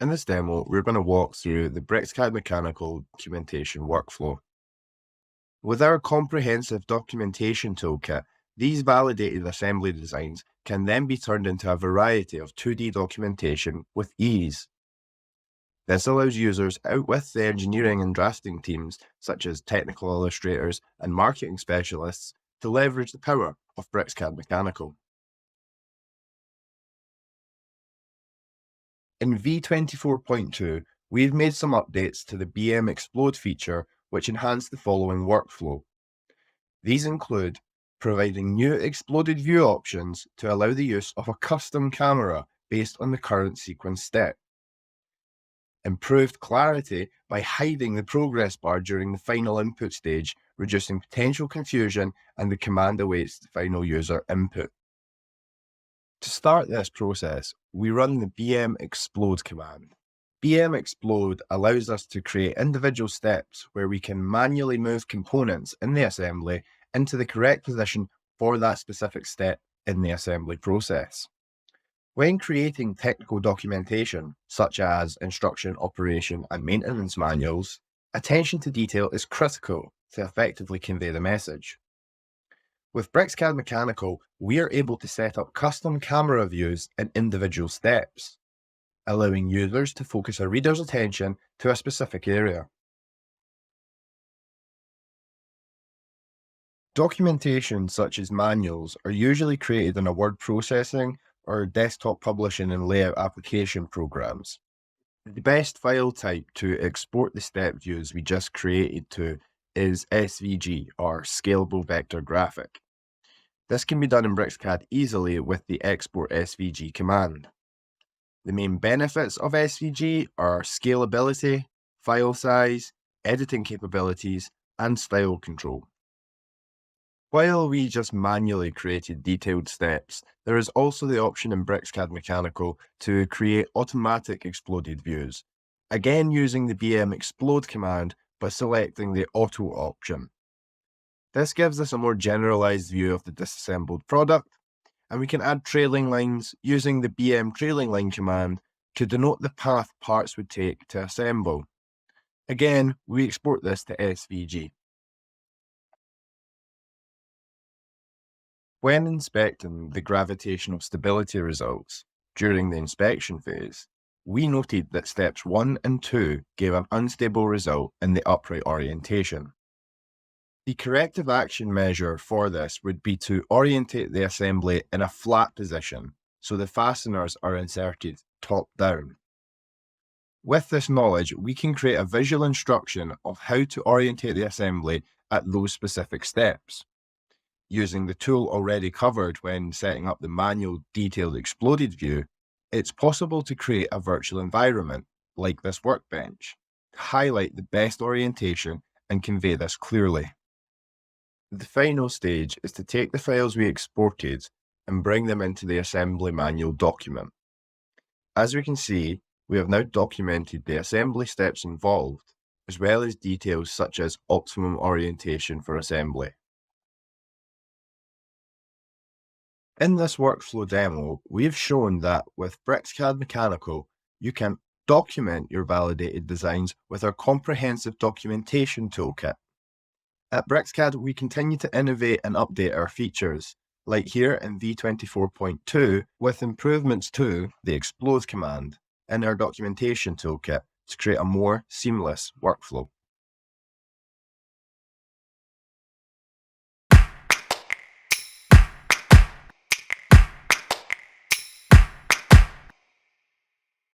In this demo, we're going to walk through the BricsCAD Mechanical documentation workflow. With our comprehensive documentation toolkit, these validated assembly designs can then be turned into a variety of 2D documentation with ease. This allows users out with the engineering and drafting teams, such as technical illustrators and marketing specialists, to leverage the power of BricsCAD Mechanical. In V24.2, we've made some updates to the BM Explode feature which enhance the following workflow. These include providing new exploded view options to allow the use of a custom camera based on the current sequence step. Improved clarity by hiding the progress bar during the final input stage, reducing potential confusion, and the command awaits the final user input. To start this process, we run the BM Explode command. BM Explode allows us to create individual steps where we can manually move components in the assembly into the correct position for that specific step in the assembly process. When creating technical documentation, such as instruction, operation, and maintenance manuals, attention to detail is critical to effectively convey the message. With BricsCAD Mechanical, we are able to set up custom camera views in individual steps, allowing users to focus a reader's attention to a specific area. Documentation such as manuals are usually created in a word processing or desktop publishing and layout application programs. The best file type to export the step views we just created to is SVG, or Scalable Vector Graphic. This can be done in BricsCAD easily with the Export SVG command. The main benefits of SVG are scalability, file size, editing capabilities, and style control. While we just manually created detailed steps, there is also the option in BricsCAD Mechanical to create automatic exploded views, again using the BM Explode command by selecting the Auto option. This gives us a more generalized view of the disassembled product, and we can add trailing lines using the BM Trailing Line command to denote the path parts would take to assemble. Again, we export this to SVG. When inspecting the gravitational stability results during the inspection phase, we noted that steps 1 and 2 gave an unstable result in the upright orientation. The corrective action measure for this would be to orientate the assembly in a flat position, so the fasteners are inserted top down. With this knowledge, we can create a visual instruction of how to orientate the assembly at those specific steps. Using the tool already covered when setting up the manual detailed exploded view, it's possible to create a virtual environment, like this workbench, to highlight the best orientation and convey this clearly. The final stage is to take the files we exported and bring them into the assembly manual document. As we can see, we have now documented the assembly steps involved, as well as details such as optimum orientation for assembly. In this workflow demo, we've shown that with BricsCAD Mechanical, you can document your validated designs with our comprehensive documentation toolkit. At BricsCAD, we continue to innovate and update our features, like here in V24.2, with improvements to the Explode command in our documentation toolkit to create a more seamless workflow.